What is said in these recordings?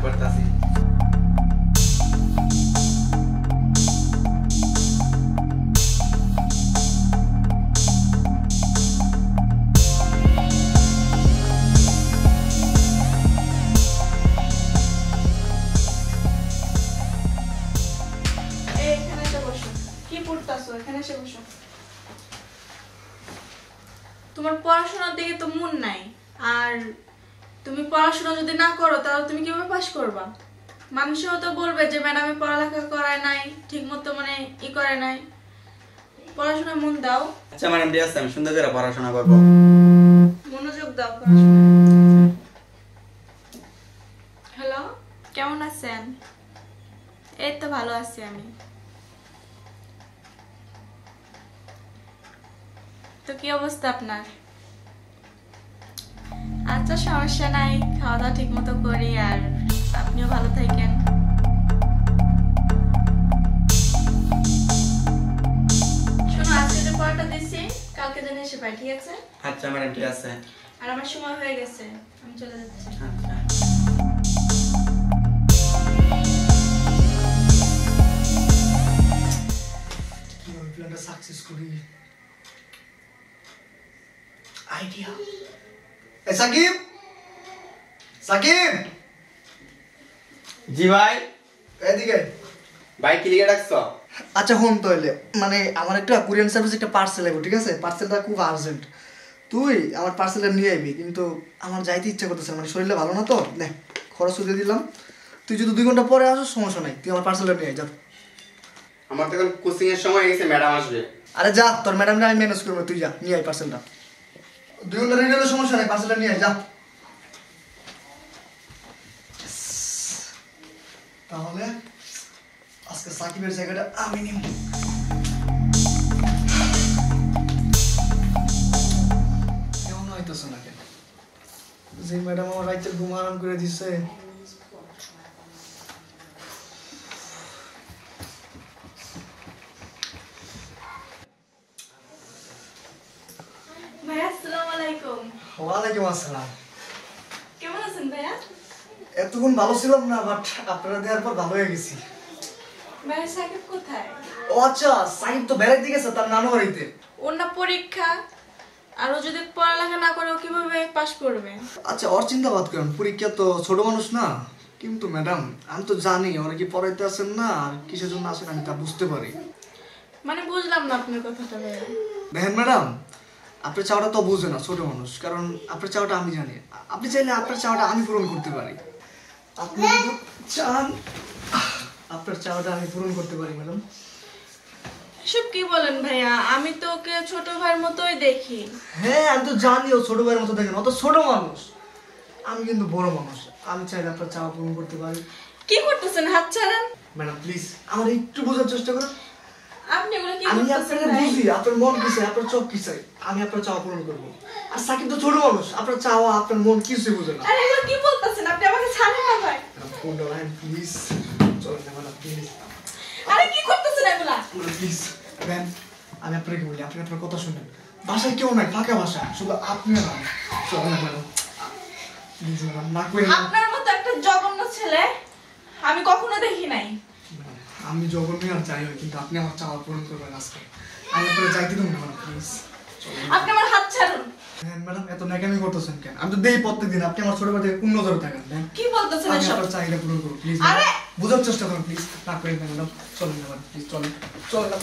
করতেছি। তোমার পড়াশোনার দিকে তো মন নাই, আর তুমি পড়াশোনা যদি না করো তাহলে তুমি কিভাবে পাস করবা? মানুষও তো বলবে যে ম্যাডামে পড়ালেখা করায় নাই, ঠিক মতো মানে করে নাই। পড়াশোনা মন দাও। আচ্ছা ম্যাডাম, ঠিক আছে, আমি সুন্দর করে পড়াশোনা করবো। মনোযোগ দাও পড়াশোনা। হ্যালো, কেমন আছেন? এই তো ভালো আছি আমি। তো কি অবস্থা আপনার? আচ্ছা, সমস্যা নাই, খাওয়া দাওয়া ঠিক মতো করি, আর আপনিও ভালো থাকেন। শোনো, আজকে যে পড়াটা দিছি কালকে যেন এসে পাই, ঠিক আছে? আচ্ছা ম্যাডাম, ঠিক আছে। আর আমার সময় হয়ে গেছে, আমি চলে যাচ্ছি। আচ্ছা। কিভাবে প্ল্যানটা সাকসেস করি? আইডিয়া। এই সাকিব, সাকিব। জি ভাই। এদিকে ভাই কি লিখে রাখছো? আচ্ছা হন তাহলে, মানে আমার একটা কুরিয়ার সার্ভিস একটা পার্সেল আইবো, ঠিক আছে? পার্সেলটা খুব আর্জেন্ট। তুই আমার পার্সেলটা নিয়ে আইবি, কিন্তু আমার যাইতে ইচ্ছা করতেছে, মানে শরীরটা ভালো না তো। নে, খরচ দিয়ে দিলাম। তুই যদি 2 ঘন্টা পরে আসো সমস্যা নাই, তুই আমার পার্সেলটা নিয়ে আই। যা। আমার তো এখন কোচিং এর সময় গেছে, ম্যাডাম আসবে। আরে যা, তোর ম্যাডামরা আমি ম্যানেজ করবো, তুই যা নিয়ে আই পার্সেলটা। 2 ঘন্টা রেডি হলে সমস্যা নাই, পার্সেলটা নিয়ে আই। যা। তাহলে আজকে সাকিবের জায়গাটা আমি নিব। কেমন হইতেছে না কেন? যে ম্যাডাম আমার রাইতে ঘুম আরাম করে দিচ্ছে। ভাইয়া, আসসালামু আলাইকুম। ওয়ালাইকুম আসসালাম। কেমন আছেন ভাইয়া? এতক্ষণ ভালো ছিলাম না, বাট আপনারা দেওয়ার পর ভালো হয়ে গেছি। ভাইয়া, সাকিব কোথায়? ও আচ্ছা, সাকিব তো বেড়াইতে গেছে তার নানু বাড়িতে। ওর না পরীক্ষা, আর ও যদি পড়ালেখা না করে ও কিভাবে পাস করবে? আচ্ছা, ওর চিন্তা বাদ করেন, পরীক্ষা তো ছোট মানুষ না। কিন্তু ম্যাডাম, আমি তো জানি ওরা কি পড়াইতে আসেন না, আর কিসের জন্য আসেন আমি তা বুঝতে পারি। মানে বুঝলাম না আপনার কথাটা ভাইয়া। দেখেন ম্যাডাম, আপনার চাওয়াটা তো বুঝে না ছোট মানুষ, কারণ আপনার চাওয়াটা আমি জানি। আপনি চাইলে আপনার চাওয়াটা আমি পূরণ করতে পারি। আপনি যদি চান, আপনার চাওয়াটা আমি পূরণ করতে পারি ম্যাডাম। এসব কি বলেন ভাইয়া? আমি তো ওকে ছোট ভাইয়ের মতোই দেখি। হ্যাঁ, আমি তো জানি ও ছোট ভাইয়ের মতো দেখেন, ও তো ছোট মানুষ, আমি কিন্তু বড় মানুষ। আমি চাইলে আপনার চাওয়া পূরণ করতে পারি। কি করতেছেন? হাত ছাড়েন। ম্যাডাম প্লিজ আমার একটু বোঝার চেষ্টা করুন। আপনি এগুলো কি আমি করতেছেন আপনাকে ভাই? বুঝি, আপনার মন কি চাই, আপনার চোখ কি চাই, আমি আপনার চাওয়া পূরণ করবো। আর সাকিব তো ছোট মানুষ, আপনার চাওয়া আপনার মন কিছুই বুঝে না। আরে এগুলো কি বলতেছেন? আপনি আমাকে ছাড়েন না ভাই। ফোনটা লাইন প্লিজ, চলেন না ম্যাডাম প্লিজ। আরে কি করতেছেন এগুলা? প্লিজ ম্যাম, আমি আপনাকে বলি, আপনি আপনার কথা শুনেন। বাসায় কেউ নাই, ফাঁকা বাসা, শুধু আপনি আর আমি। চলেন না ম্যাডাম প্লিজ, ম্যাডাম না করেন। আপনার মতো একটা জঘন্য ছেলে আমি কখনো দেখি নাই। আমি জঘন্য আর চাই হই, কিন্তু আপনি আমার চাওয়া পূরণ করবেন আজকে। আমি আপনারা যাইতে দেবো ম্যাডাম প্লিজ। আপনি আমার হাত ছাড়ুন। হ্যাঁ ম্যাডাম, এত ন্যাকামি করতেছেন কেন? আমি তো দেই প্রত্যেকদিন, আপনি আমার ছোটবেলা থেকে কোন নজরে থাকেন? কি বলতেছেন আমি এসব? আপনার চাহিদা পূরণ করুন প্লিজ। আরে বুঝার চেষ্টা করুন প্লিজ, না করেন না ম্যাডাম। চলেন না ম্যাডাম প্লিজ, চলেন চলেন।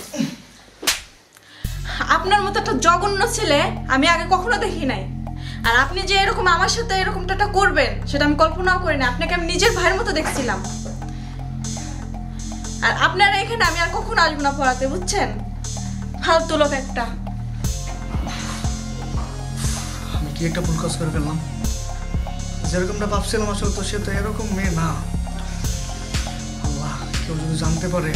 আপনার মতো একটা জঘন্য ছেলে আমি আগে কখনো দেখি নাই। আর আপনি যে এরকম আমার সাথে এরকমটা করবেন সেটা আমি কল্পনাও করি না। আপনাকে আমি নিজের ভাইয়ের মতো দেখছিলাম। আর আপনারা এখানে আমি আর কখনো আসবো না পড়াতে, বুঝছেন? ফালতু লোক একটা। আমি কি একটা ভুল কাজ করে ফেললাম? যেরকমটা ভাবছিলাম আসলে তো সে তো এরকম মেয়ে না। আল্লাহ, কেউ যদি জানতে পারে